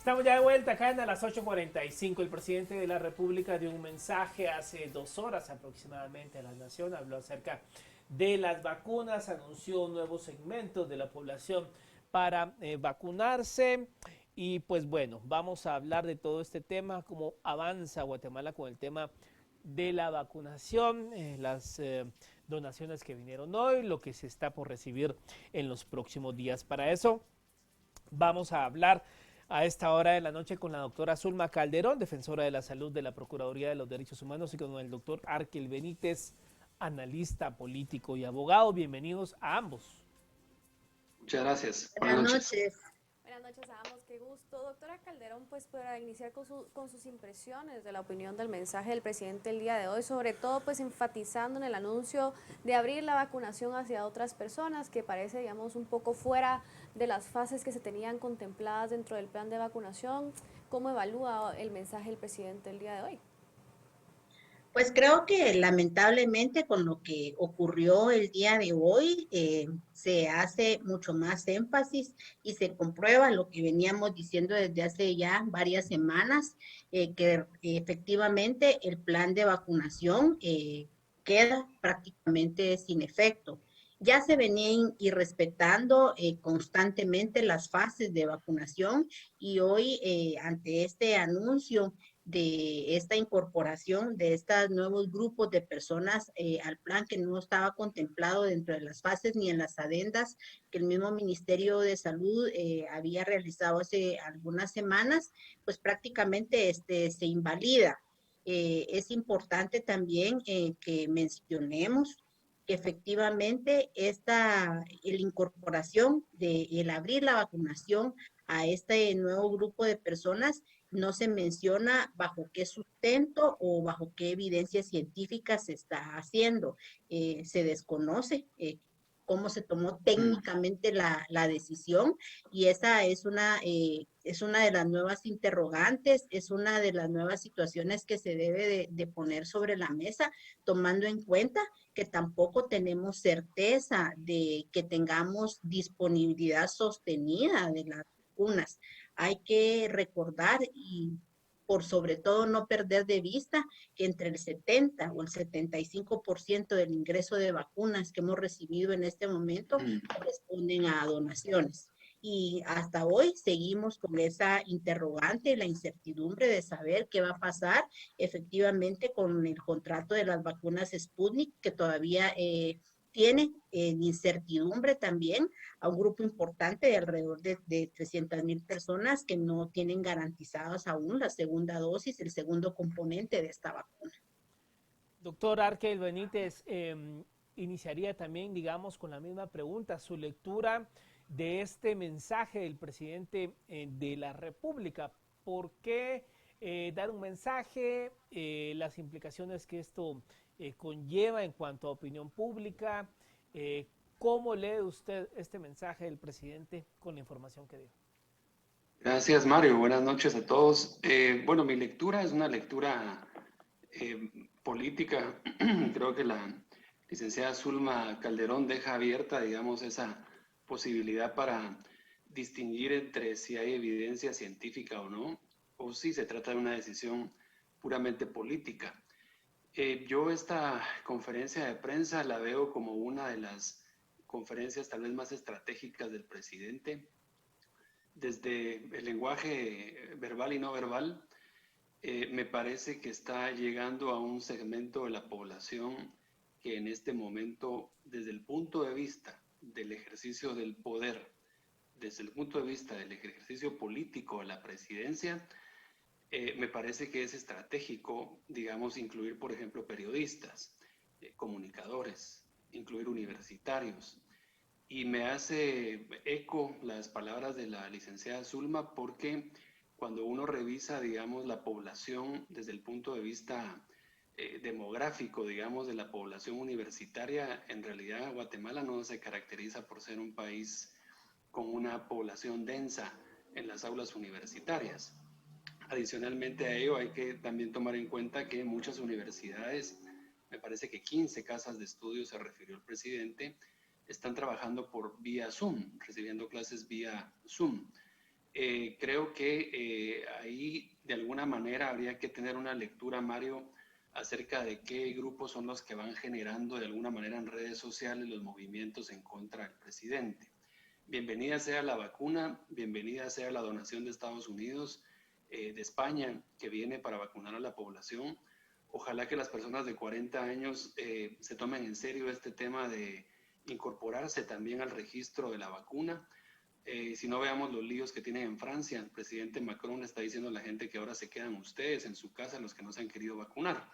Estamos ya de vuelta acá en a las 8:45. El presidente de la República dio un mensaje hace 2 horas aproximadamente a la nación. Habló acerca de las vacunas, anunció nuevos segmentos de la población para vacunarse. Y pues bueno, vamos a hablar de todo este tema, cómo avanza Guatemala con el tema de la vacunación, las donaciones que vinieron hoy, lo que se está por recibir en los próximos días. Para eso vamos a hablar a esta hora de la noche con la doctora Zulma Calderón, defensora de la salud de la Procuraduría de los Derechos Humanos, y con el doctor Arkel Benítez, analista político y abogado. Bienvenidos a ambos. Muchas gracias. Buenas Buenas noches. noches. Buenas noches a ambos, qué gusto. Doctora Calderón, pues para iniciar con sus impresiones de la opinión del mensaje del presidente el día de hoy, sobre todo pues enfatizando en el anuncio de abrir la vacunación hacia otras personas, que parece, digamos, un poco fuera de las fases que se tenían contempladas dentro del plan de vacunación. ¿Cómo evalúa el mensaje del presidente el día de hoy? Pues creo que lamentablemente con lo que ocurrió el día de hoy se hace mucho más énfasis y se comprueba lo que veníamos diciendo desde hace ya varias semanas, que efectivamente el plan de vacunación queda prácticamente sin efecto. Ya se venían irrespetando constantemente las fases de vacunación y hoy ante este anuncio de esta incorporación de estos nuevos grupos de personas al plan que no estaba contemplado dentro de las fases ni en las adendas que el mismo Ministerio de Salud había realizado hace algunas semanas, pues prácticamente se invalida. Es importante también que mencionemos que efectivamente la incorporación de el abrir la vacunación a este nuevo grupo de personas no se menciona bajo qué sustento o bajo qué evidencia científica se está haciendo. Se desconoce cómo se tomó técnicamente la decisión y esa es una de las nuevas interrogantes, es una de las nuevas situaciones que se debe de poner sobre la mesa, tomando en cuenta que tampoco tenemos certeza de que tengamos disponibilidad sostenida de las vacunas. Hay que recordar y por sobre todo no perder de vista que entre el 70 o el 75% del ingreso de vacunas que hemos recibido en este momento corresponden a donaciones. Y hasta hoy seguimos con esa interrogante, la incertidumbre de saber qué va a pasar efectivamente con el contrato de las vacunas Sputnik, que todavía tiene incertidumbre también a un grupo importante de alrededor de 300,000 personas que no tienen garantizadas aún la segunda dosis, el segundo componente de esta vacuna. Doctor Arkel Benítez, iniciaría también, digamos, con la misma pregunta, su lectura de este mensaje del presidente de la República. ¿Por qué dar un mensaje? Las implicaciones que esto conlleva en cuanto a opinión pública. ¿Cómo lee usted este mensaje del presidente con la información que dio? Gracias, Mario. Buenas noches a todos. Bueno, mi lectura es una lectura política. Creo que la licenciada Zulma Calderón deja abierta, digamos, esa posibilidad para distinguir entre si hay evidencia científica o si se trata de una decisión puramente política. Yo esta conferencia de prensa la veo como una de las conferencias tal vez más estratégicas del presidente, desde el lenguaje verbal y no verbal. Me parece que está llegando a un segmento de la población que en este momento, desde el punto de vista del ejercicio del poder, desde el punto de vista del ejercicio político de la presidencia, me parece que es estratégico, digamos, incluir, por ejemplo, periodistas, comunicadores, incluir universitarios. Y me hace eco las palabras de la licenciada Zulma porque cuando uno revisa, digamos, la población desde el punto de vista demográfico, digamos, de la población universitaria, en realidad Guatemala no se caracteriza por ser un país con una población densa en las aulas universitarias. Adicionalmente a ello, hay que también tomar en cuenta que muchas universidades, me parece que 15 casas de estudio se refirió el presidente, están trabajando por vía Zoom, recibiendo clases vía Zoom. Creo que ahí de alguna manera habría que tener una lectura, Mario, acerca de qué grupos son los que van generando de alguna manera en redes sociales los movimientos en contra del presidente. Bienvenida sea la vacuna, bienvenida sea la donación de Estados Unidos, de España, que viene para vacunar a la población. Ojalá que las personas de 40 años se tomen en serio este tema de incorporarse también al registro de la vacuna. Si no, veamos los líos que tienen en Francia. El presidente Macron está diciendo a la gente que ahora se quedan ustedes en su casa, los que no se han querido vacunar.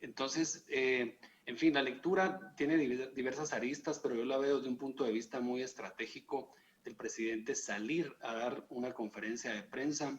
Entonces, en fin, la lectura tiene diversas aristas, pero yo la veo desde un punto de vista muy estratégico del presidente salir a dar una conferencia de prensa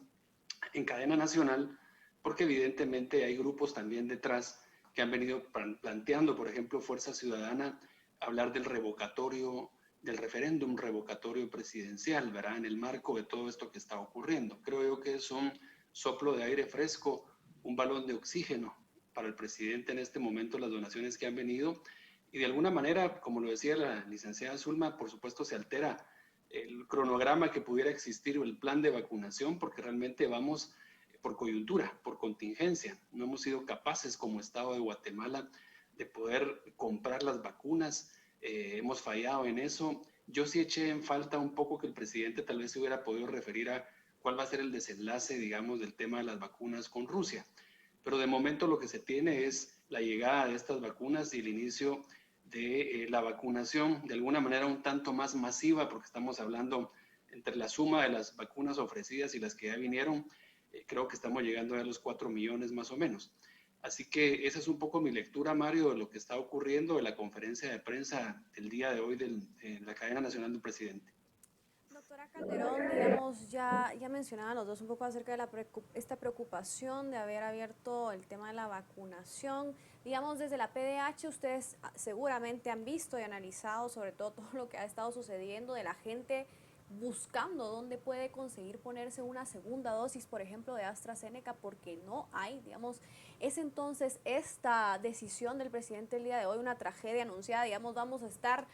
en cadena nacional, porque evidentemente hay grupos también detrás que han venido planteando, por ejemplo, Fuerza Ciudadana, hablar del revocatorio, del referéndum revocatorio presidencial, ¿verdad? En el marco de todo esto que está ocurriendo. Creo yo que es un soplo de aire fresco, un balón de oxígeno para el presidente en este momento, las donaciones que han venido. Y de alguna manera, como lo decía la licenciada Zulma, por supuesto se altera el cronograma que pudiera existir o el plan de vacunación, porque realmente vamos por coyuntura, por contingencia. No hemos sido capaces como Estado de Guatemala de poder comprar las vacunas. Hemos fallado en eso. Yo sí eché en falta un poco que el presidente tal vez se hubiera podido referir a cuál va a ser el desenlace, digamos, del tema de las vacunas con Rusia. Pero de momento lo que se tiene es la llegada de estas vacunas y el inicio de la vacunación de alguna manera un tanto más masiva, porque estamos hablando entre la suma de las vacunas ofrecidas y las que ya vinieron, creo que estamos llegando a los 4 millones más o menos. Así que esa es un poco mi lectura, Mario, de lo que está ocurriendo en la conferencia de prensa del día de hoy en la cadena nacional del presidente. Doctora Calderón, digamos, ya mencionaban los dos un poco acerca de esta preocupación de haber abierto el tema de la vacunación. Digamos, desde la PDH ustedes seguramente han visto y analizado sobre todo lo que ha estado sucediendo de la gente buscando dónde puede conseguir ponerse una segunda dosis, por ejemplo, de AstraZeneca, porque no hay, digamos, es entonces esta decisión del presidente el día de hoy una tragedia anunciada, digamos, vamos a estar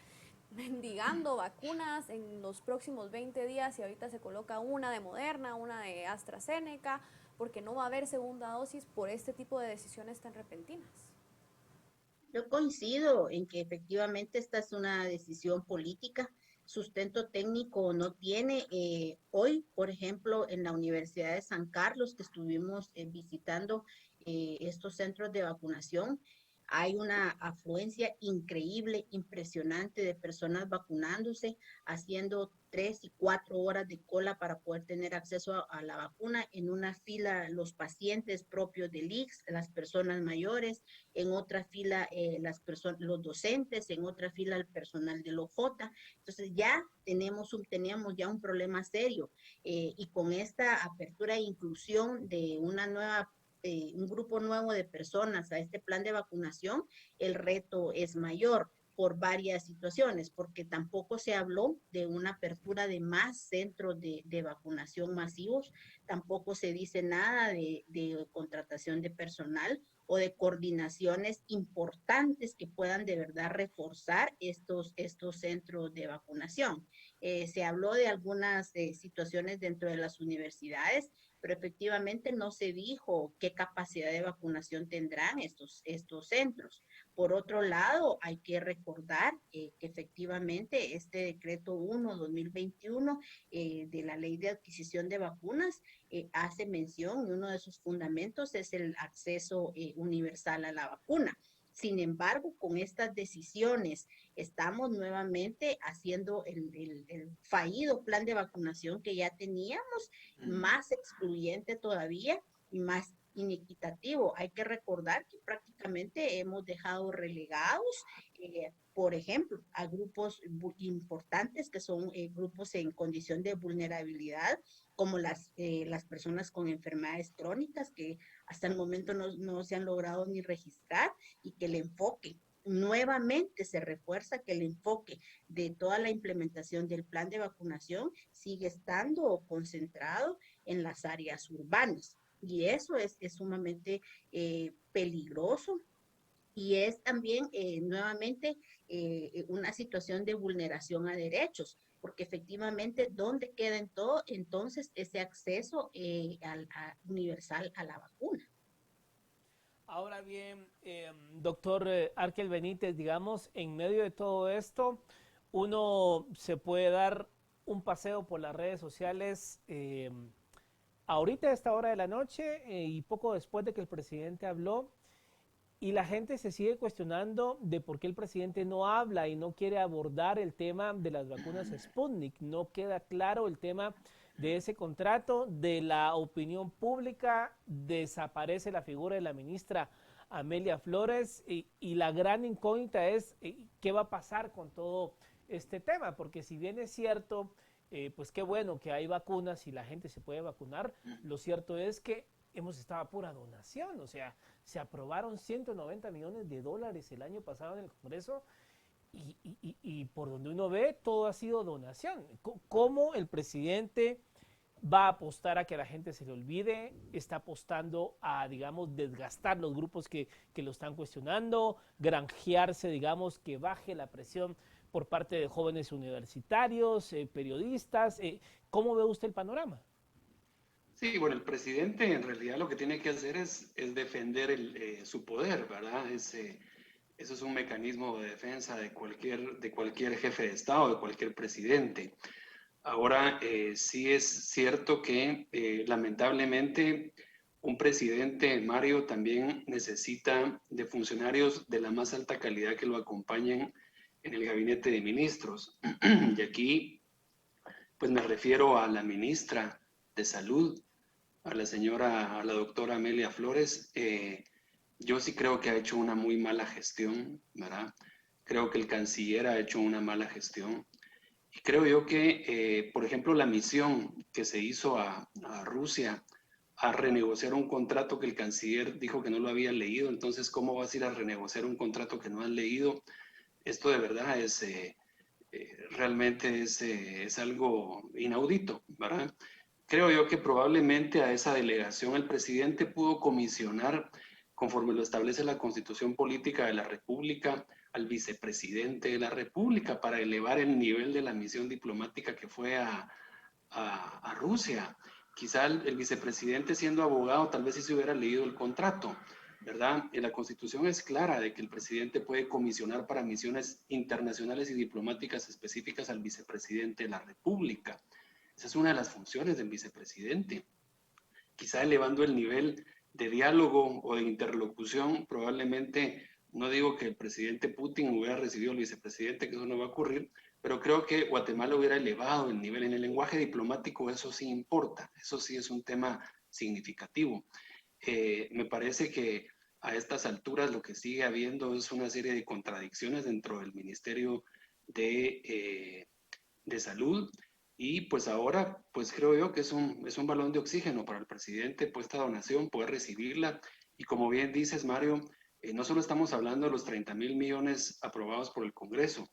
mendigando vacunas en los próximos 20 días y ahorita se coloca una de Moderna, una de AstraZeneca, porque no va a haber segunda dosis por este tipo de decisiones tan repentinas. Yo coincido en que efectivamente esta es una decisión política, sustento técnico no tiene. Hoy, por ejemplo, en la Universidad de San Carlos, que estuvimos visitando estos centros de vacunación, hay una afluencia increíble, impresionante de personas vacunándose, haciendo 3 y 4 horas de cola para poder tener acceso a la vacuna. En una fila los pacientes propios del ICS, las personas mayores, en otra fila los docentes, en otra fila el personal del OJ. Entonces ya teníamos ya un problema serio y con esta apertura e inclusión de un grupo nuevo de personas a este plan de vacunación, el reto es mayor por varias situaciones, porque tampoco se habló de una apertura de más centros de vacunación masivos, tampoco se dice nada de contratación de personal o de coordinaciones importantes que puedan de verdad reforzar estos centros de vacunación. Se habló de algunas situaciones dentro de las universidades, pero efectivamente no se dijo qué capacidad de vacunación tendrán estos centros. Por otro lado, hay que recordar que efectivamente este decreto 1/2021 de la ley de adquisición de vacunas hace mención y uno de sus fundamentos es el acceso universal a la vacuna. Sin embargo, con estas decisiones estamos nuevamente haciendo el fallido plan de vacunación que ya teníamos, más excluyente todavía y más inequitativo. Hay que recordar que prácticamente hemos dejado relegados, por ejemplo, a grupos importantes que son grupos en condición de vulnerabilidad, como las personas con enfermedades crónicas que hasta el momento no se han logrado ni registrar, y que el enfoque nuevamente se refuerza que el enfoque de toda la implementación del plan de vacunación sigue estando concentrado en las áreas urbanas. Y eso es sumamente peligroso y es también nuevamente una situación de vulneración a derechos. porque efectivamente, ¿dónde queda entonces ese acceso universal a la vacuna? Ahora bien, doctor Arkel Benítez, digamos, en medio de todo esto, uno se puede dar un paseo por las redes sociales ahorita a esta hora de la noche y poco después de que el presidente habló, y la gente se sigue cuestionando de por qué el presidente no habla y no quiere abordar el tema de las vacunas Sputnik. No queda claro el tema de ese contrato, de la opinión pública, desaparece la figura de la ministra Amelia Flores y la gran incógnita es qué va a pasar con todo este tema, porque si bien es cierto, pues qué bueno que hay vacunas y la gente se puede vacunar, lo cierto es que hemos estado a pura donación, o sea, se aprobaron 190 millones de dólares el año pasado en el Congreso y por donde uno ve, todo ha sido donación. ¿Cómo el presidente va a apostar a que a la gente se le olvide? Está apostando a, digamos, desgastar los grupos que lo están cuestionando, granjearse, digamos, que baje la presión por parte de jóvenes universitarios, periodistas. ¿Cómo ve usted el panorama? Sí, bueno, el presidente en realidad lo que tiene que hacer es defender su poder, ¿verdad? Eso es un mecanismo de defensa de cualquier jefe de Estado, de cualquier presidente. Ahora, sí es cierto que lamentablemente un presidente, Mario, también necesita de funcionarios de la más alta calidad que lo acompañen en el gabinete de ministros. Y aquí, pues me refiero a la ministra de Salud, a la doctora Amelia Flores. Yo sí creo que ha hecho una muy mala gestión, ¿verdad? Creo que el canciller ha hecho una mala gestión. Y creo yo que, por ejemplo, la misión que se hizo a Rusia a renegociar un contrato que el canciller dijo que no lo había leído, entonces, ¿cómo vas a ir a renegociar un contrato que no has leído? Esto de verdad realmente es algo inaudito, ¿verdad? Creo yo que probablemente a esa delegación el presidente pudo comisionar, conforme lo establece la Constitución Política de la República, al vicepresidente de la República para elevar el nivel de la misión diplomática que fue a Rusia. Quizá el vicepresidente, siendo abogado, tal vez sí se hubiera leído el contrato, ¿verdad? En la Constitución es clara de que el presidente puede comisionar para misiones internacionales y diplomáticas específicas al vicepresidente de la República. Esa es una de las funciones del vicepresidente. Quizá elevando el nivel de diálogo o de interlocución, probablemente, no digo que el presidente Putin hubiera recibido al vicepresidente, que eso no va a ocurrir, pero creo que Guatemala hubiera elevado el nivel. En el lenguaje diplomático eso sí importa, eso sí es un tema significativo. Me parece que a estas alturas lo que sigue habiendo es una serie de contradicciones dentro del Ministerio de Salud. Y pues ahora, pues creo yo que es un balón de oxígeno para el presidente, pues esta donación, poder recibirla. Y como bien dices, Mario, no solo estamos hablando de los 30,000 millones aprobados por el Congreso.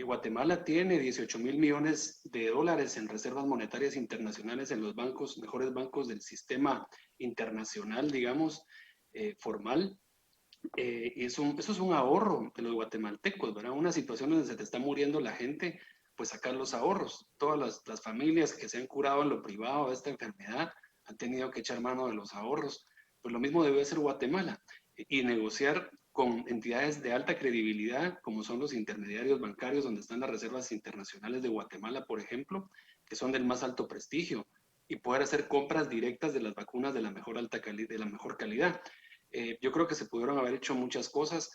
Guatemala tiene 18,000 millones de dólares en reservas monetarias internacionales en los bancos, mejores bancos del sistema internacional, digamos, formal. Eso es un ahorro de los guatemaltecos, ¿verdad? Una situación donde se te está muriendo la gente, pues sacar los ahorros. Todas las familias que se han curado en lo privado de esta enfermedad han tenido que echar mano de los ahorros. Pues lo mismo debe hacer Guatemala y negociar con entidades de alta credibilidad, como son los intermediarios bancarios, donde están las reservas internacionales de Guatemala, por ejemplo, que son del más alto prestigio, y poder hacer compras directas de las vacunas de la mejor calidad. Yo creo que se pudieron haber hecho muchas cosas.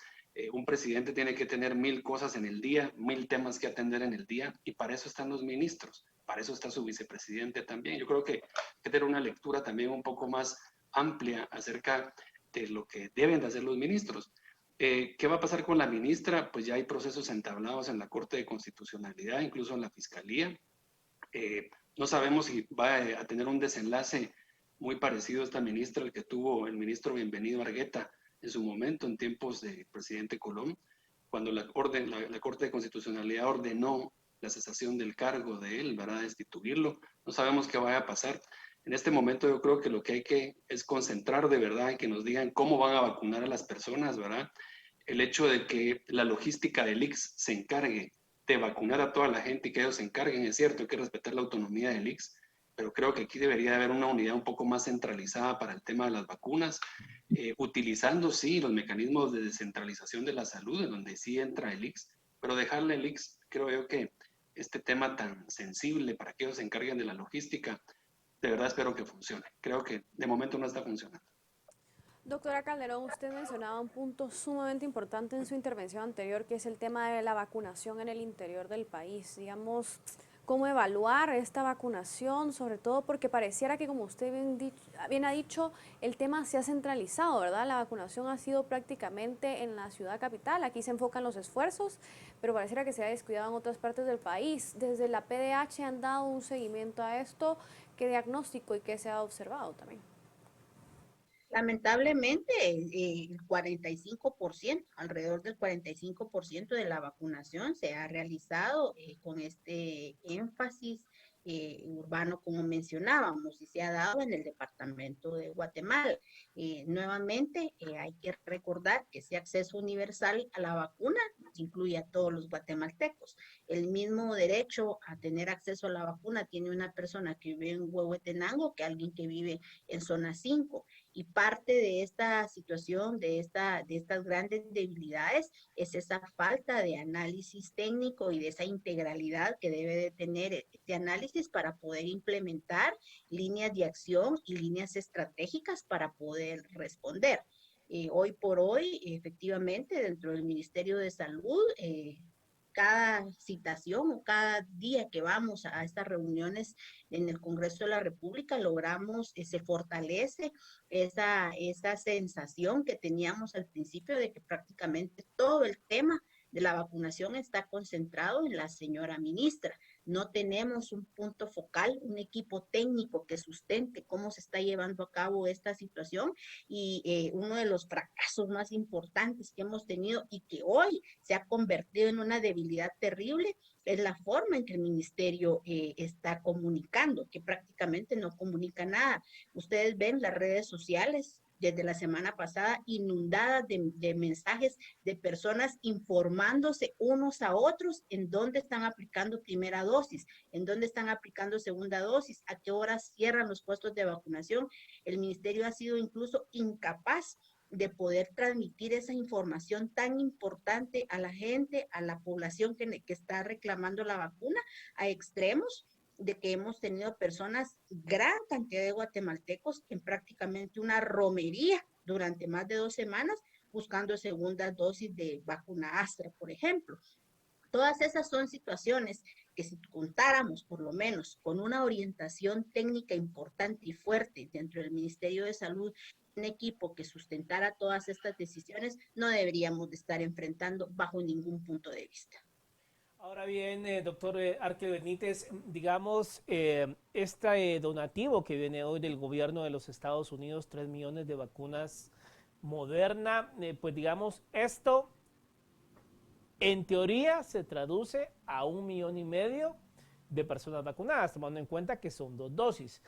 Un presidente tiene que tener 1,000 cosas en el día, 1,000 temas que atender en el día, y para eso están los ministros, para eso está su vicepresidente también. Yo creo que hay que tener una lectura también un poco más amplia acerca de lo que deben de hacer los ministros. ¿Qué va a pasar con la ministra? Pues ya hay procesos entablados en la Corte de Constitucionalidad, incluso en la Fiscalía. No sabemos si va a tener un desenlace muy parecido a esta ministra, el que tuvo el ministro Bienvenido Argueta en su momento, en tiempos del presidente Colón, cuando la Corte de Constitucionalidad ordenó la cesación del cargo de él, ¿verdad? Destituirlo. No sabemos qué vaya a pasar. En este momento yo creo que lo que hay que es concentrar de verdad en que nos digan cómo van a vacunar a las personas, ¿verdad? El hecho de que la logística del ICS se encargue de vacunar a toda la gente y que ellos se encarguen. Es cierto, hay que respetar la autonomía del ICS, pero creo que aquí debería haber una unidad un poco más centralizada para el tema de las vacunas, utilizando, sí, los mecanismos de descentralización de la salud, en donde sí entra el ICS, pero dejarle el ICS, creo yo que este tema tan sensible para que ellos se encarguen de la logística, de verdad espero que funcione. Creo que de momento no está funcionando. Doctora Calderón, usted mencionaba un punto sumamente importante en su intervención anterior, que es el tema de la vacunación en el interior del país. Digamos, ¿cómo evaluar esta vacunación? Sobre todo porque pareciera que, como usted bien ha dicho, el tema se ha centralizado, ¿verdad? La vacunación ha sido prácticamente en la ciudad capital, aquí se enfocan los esfuerzos, pero pareciera que se ha descuidado en otras partes del país. Desde la PDH han dado un seguimiento a esto, ¿qué diagnóstico y qué se ha observado también? Lamentablemente, el 45%, alrededor del 45% de la vacunación se ha realizado con este énfasis urbano, como mencionábamos, y se ha dado en el departamento de Guatemala. Nuevamente, hay que recordar que ese acceso universal a la vacuna incluye a todos los guatemaltecos. El mismo derecho a tener acceso a la vacuna tiene una persona que vive en Huehuetenango que alguien que vive en zona 5. Y parte de esta situación, de estas grandes debilidades, es esa falta de análisis técnico y de esa integralidad que debe de tener este análisis para poder implementar líneas de acción y líneas estratégicas para poder responder. Hoy por hoy, efectivamente, dentro del Ministerio de Salud, cada citación o cada día que vamos a estas reuniones en el Congreso de la República, logramos, se fortalece esa sensación que teníamos al principio de que prácticamente todo el tema de la vacunación está concentrado en la señora ministra. No tenemos un punto focal, un equipo técnico que sustente cómo se está llevando a cabo esta situación y uno de los fracasos más importantes que hemos tenido y que hoy se ha convertido en una debilidad terrible es la forma en que el ministerio está comunicando, que prácticamente no comunica nada. Ustedes ven las redes sociales desde la semana pasada inundadas de mensajes de personas informándose unos a otros en dónde están aplicando primera dosis, en dónde están aplicando segunda dosis, a qué horas cierran los puestos de vacunación. El ministerio ha sido incluso incapaz de poder transmitir esa información tan importante a la gente, a la población que está reclamando la vacuna, a extremos de que hemos tenido personas, gran cantidad de guatemaltecos, en prácticamente una romería durante más de 2 semanas buscando segunda dosis de vacuna Astra, por ejemplo. Todas esas son situaciones que si contáramos por lo menos con una orientación técnica importante y fuerte dentro del Ministerio de Salud, un equipo que sustentara todas estas decisiones, no deberíamos de estar enfrentando bajo ningún punto de vista. Ahora bien, doctor Arque Benítez, digamos, este donativo que viene hoy del gobierno de los Estados Unidos, 3 millones de vacunas Moderna, pues digamos, esto en teoría se traduce a 1,5 millones de personas vacunadas, tomando en cuenta que son 2 dosis.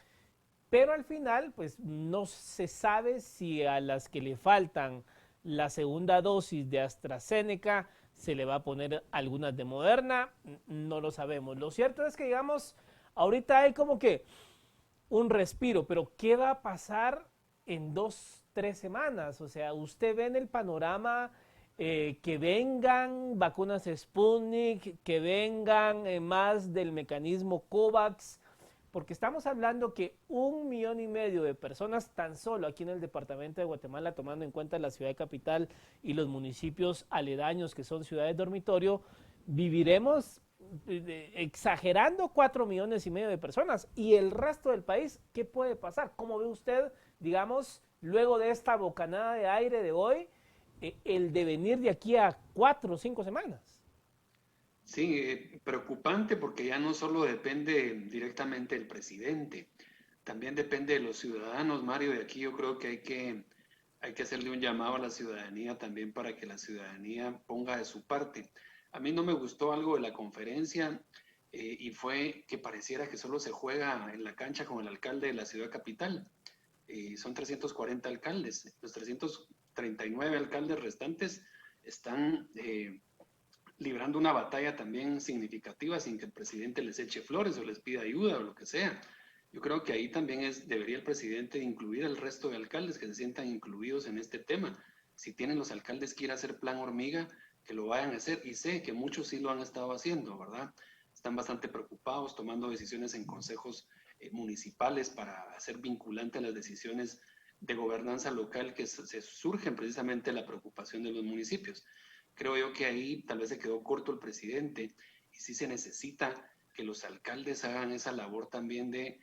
Pero al final, pues no se sabe si a las que le faltan la segunda dosis de AstraZeneca se le va a poner algunas de Moderna, no lo sabemos. Lo cierto es que, digamos, ahorita hay como que un respiro, pero ¿qué va a pasar en 2, 3 semanas? O sea, usted ve en el panorama que vengan vacunas Sputnik, que vengan más del mecanismo COVAX, porque estamos hablando que 1,5 millones de personas tan solo aquí en el departamento de Guatemala, tomando en cuenta la ciudad capital y los municipios aledaños que son ciudades dormitorio, viviremos exagerando 4,5 millones de personas. Y el resto del país, ¿qué puede pasar? ¿Cómo ve usted, digamos, luego de esta bocanada de aire de hoy, el devenir de aquí a 4 o 5 semanas? Sí, preocupante porque ya no solo depende directamente del presidente, también depende de los ciudadanos, Mario, y aquí yo creo que hay que hacerle un llamado a la ciudadanía también para que la ciudadanía ponga de su parte. A mí no me gustó algo de la conferencia y fue que pareciera que solo se juega en la cancha con el alcalde de la ciudad capital. Son 340 alcaldes, los 339 alcaldes restantes están librando una batalla también significativa sin que el presidente les eche flores o les pida ayuda o lo que sea. Yo creo que ahí también debería el presidente incluir al resto de alcaldes que se sientan incluidos en este tema. Si tienen los alcaldes que ir a hacer plan hormiga, que lo vayan a hacer, y sé que muchos sí lo han estado haciendo, ¿verdad? Están bastante preocupados, tomando decisiones en consejos municipales para hacer vinculante las decisiones de gobernanza local que se surgen precisamente de la preocupación de los municipios. Creo yo que ahí tal vez se quedó corto el presidente y sí se necesita que los alcaldes hagan esa labor también de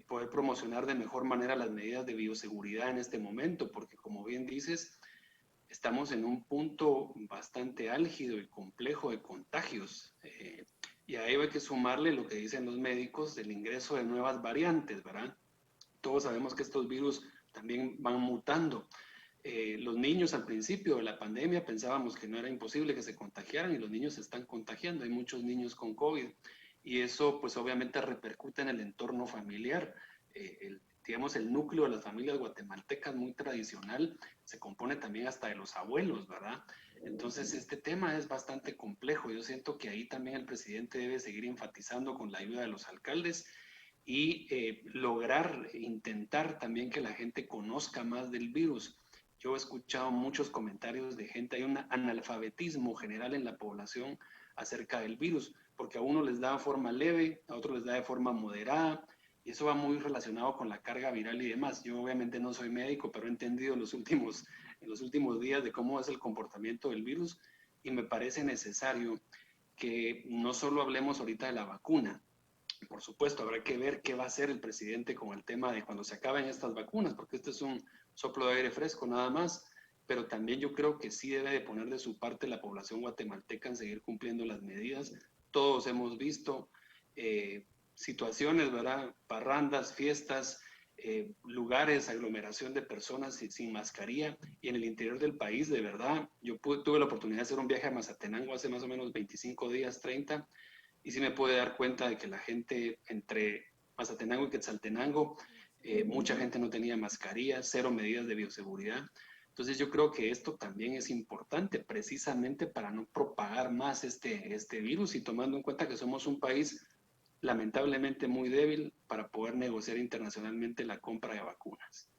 poder promocionar de mejor manera las medidas de bioseguridad en este momento, porque como bien dices, estamos en un punto bastante álgido y complejo de contagios. Y a ello hay que sumarle lo que dicen los médicos del ingreso de nuevas variantes, ¿verdad? Todos sabemos que estos virus también van mutando. Los niños al principio de la pandemia pensábamos que no era imposible que se contagiaran y los niños se están contagiando. Hay muchos niños con COVID y eso pues obviamente repercute en el entorno familiar. Digamos, el núcleo de las familias guatemaltecas muy tradicional se compone también hasta de los abuelos, ¿verdad? Entonces este tema es bastante complejo. Yo siento que ahí también el presidente debe seguir enfatizando con la ayuda de los alcaldes y lograr, intentar también que la gente conozca más del virus. Yo he escuchado muchos comentarios de gente, hay un analfabetismo general en la población acerca del virus, porque a uno les da de forma leve, a otros les da de forma moderada, y eso va muy relacionado con la carga viral y demás. Yo obviamente no soy médico, pero he entendido en los últimos días de cómo es el comportamiento del virus, y me parece necesario que no solo hablemos ahorita de la vacuna. Por supuesto, habrá que ver qué va a hacer el presidente con el tema de cuando se acaben estas vacunas, porque este es un soplo de aire fresco nada más, pero también yo creo que sí debe de poner de su parte la población guatemalteca en seguir cumpliendo las medidas. Todos hemos visto situaciones, ¿verdad? Parrandas, fiestas, lugares, aglomeración de personas sin mascarilla, y en el interior del país, de verdad, tuve la oportunidad de hacer un viaje a Mazatenango hace más o menos 25 días, 30, y sí me pude dar cuenta de que la gente entre Mazatenango y Quetzaltenango, mucha gente no tenía mascarilla, cero medidas de bioseguridad. Entonces yo creo que esto también es importante precisamente para no propagar más este virus, y tomando en cuenta que somos un país lamentablemente muy débil para poder negociar internacionalmente la compra de vacunas.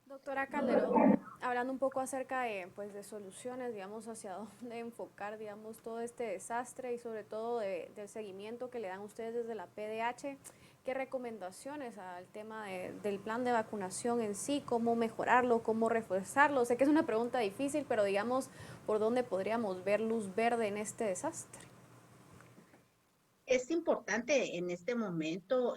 Doctora Calderón, hablando un poco acerca de, pues, de soluciones, digamos, hacia dónde enfocar, digamos, todo este desastre y sobre todo del seguimiento que le dan ustedes desde la PDH, ¿qué recomendaciones al tema del plan de vacunación en sí? ¿Cómo mejorarlo? ¿Cómo reforzarlo? Sé que es una pregunta difícil, pero digamos, ¿por dónde podríamos ver luz verde en este desastre? Es importante en este momento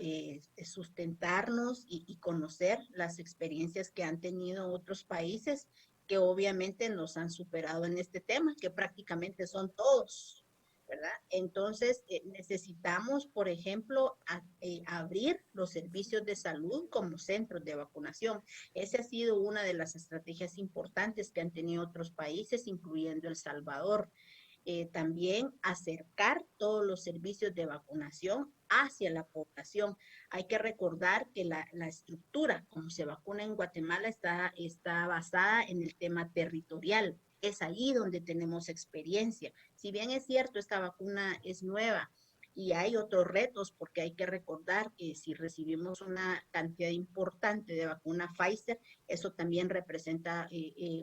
sustentarnos y conocer las experiencias que han tenido otros países que obviamente nos han superado en este tema, que prácticamente son todos, ¿verdad? Entonces, necesitamos, por ejemplo, abrir los servicios de salud como centros de vacunación. Esa ha sido una de las estrategias importantes que han tenido otros países, incluyendo El Salvador. También acercar todos los servicios de vacunación hacia la población. Hay que recordar que la estructura, como se vacuna en Guatemala, está basada en el tema territorial. Es ahí donde tenemos experiencia. Si bien es cierto, esta vacuna es nueva y hay otros retos, porque hay que recordar que si recibimos una cantidad importante de vacuna Pfizer, eso también representa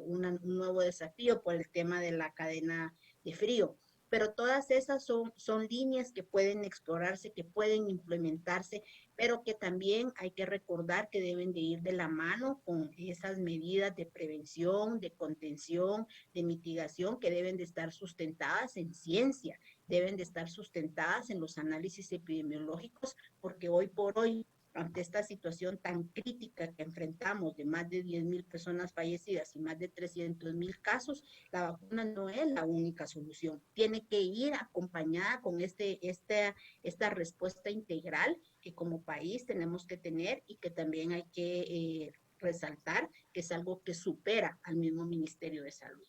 un nuevo desafío por el tema de la cadena de frío. Pero todas esas son líneas que pueden explorarse, que pueden implementarse, pero que también hay que recordar que deben de ir de la mano con esas medidas de prevención, de contención, de mitigación, que deben de estar sustentadas en ciencia, deben de estar sustentadas en los análisis epidemiológicos, porque hoy por hoy, ante esta situación tan crítica que enfrentamos de más de 10,000 personas fallecidas y más de 300,000 casos, la vacuna no es la única solución. Tiene que ir acompañada con esta respuesta integral que como país tenemos que tener y que también hay que resaltar que es algo que supera al mismo Ministerio de Salud.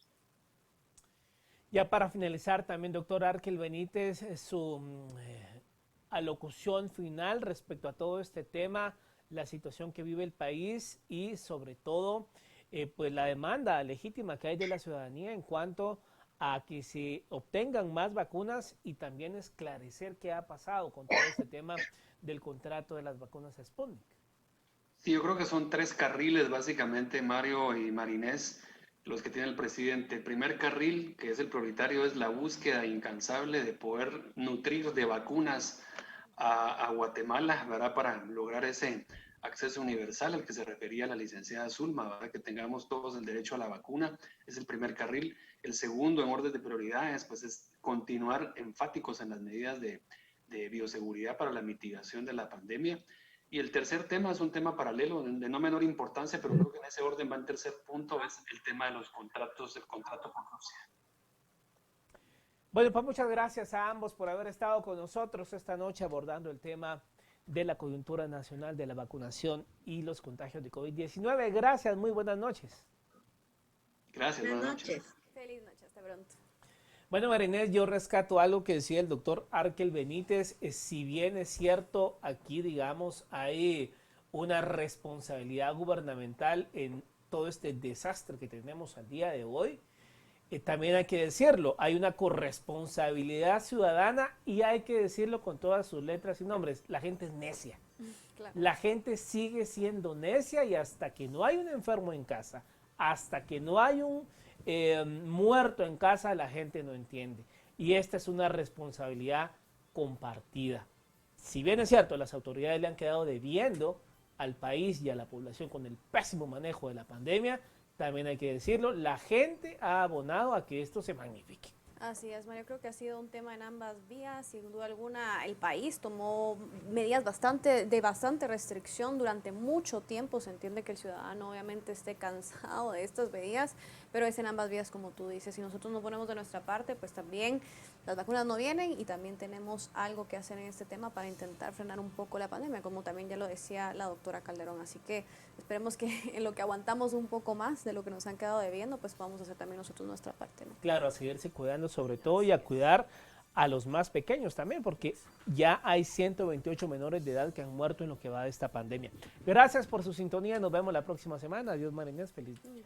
Ya para finalizar también, doctor Arkel Benítez, su alocución final respecto a todo este tema, la situación que vive el país y sobre todo pues la demanda legítima que hay de la ciudadanía en cuanto a que se obtengan más vacunas y también esclarecer qué ha pasado con todo este tema del contrato de las vacunas Sputnik. Sí, yo creo que son tres carriles básicamente, Mario y Marinés, los que tiene el presidente. El primer carril, que es el prioritario, es la búsqueda incansable de poder nutrir de vacunas a Guatemala, ¿verdad? Para lograr ese acceso universal al que se refería la licenciada Zulma, ¿verdad? Que tengamos todos el derecho a la vacuna, es el primer carril. El segundo, en orden de prioridades, pues es continuar enfáticos en las medidas de bioseguridad para la mitigación de la pandemia. Y el tercer tema es un tema paralelo de no menor importancia, pero creo que en ese orden va en tercer punto, es el tema de los contratos, el contrato con Rusia. Bueno, pues muchas gracias a ambos por haber estado con nosotros esta noche abordando el tema de la coyuntura nacional de la vacunación y los contagios de COVID-19. Gracias, muy buenas noches. Gracias, Buenas buenas noches. noches. Feliz noche, hasta pronto. Bueno, Marinés, yo rescato algo que decía el doctor Arkel Benítez. Si bien es cierto, aquí, digamos, hay una responsabilidad gubernamental en todo este desastre que tenemos al día de hoy, también hay que decirlo, hay una corresponsabilidad ciudadana y hay que decirlo con todas sus letras y nombres. La gente es necia. Claro. La gente sigue siendo necia y hasta que no hay un enfermo en casa, hasta que no hay un muerto en casa, la gente no entiende. Y esta es una responsabilidad compartida. Si bien es cierto, las autoridades le han quedado debiendo al país y a la población con el pésimo manejo de la pandemia, también hay que decirlo, la gente ha abonado a que esto se magnifique. Así es, Mario, creo que ha sido un tema en ambas vías. Sin duda alguna, el país tomó medidas de bastante restricción durante mucho tiempo. Se entiende que el ciudadano obviamente esté cansado de estas medidas, pero es en ambas vías, como tú dices. Si nosotros no ponemos de nuestra parte, pues también las vacunas no vienen y también tenemos algo que hacer en este tema para intentar frenar un poco la pandemia, como también ya lo decía la doctora Calderón. Así que esperemos que en lo que aguantamos un poco más de lo que nos han quedado debiendo, pues podamos hacer también nosotros nuestra parte, ¿no? Claro, a seguirse cuidando sobre todo y a cuidar a los más pequeños también, porque ya hay 128 menores de edad que han muerto en lo que va de esta pandemia. Gracias por su sintonía, nos vemos la próxima semana. Adiós, Marinés, feliz noche.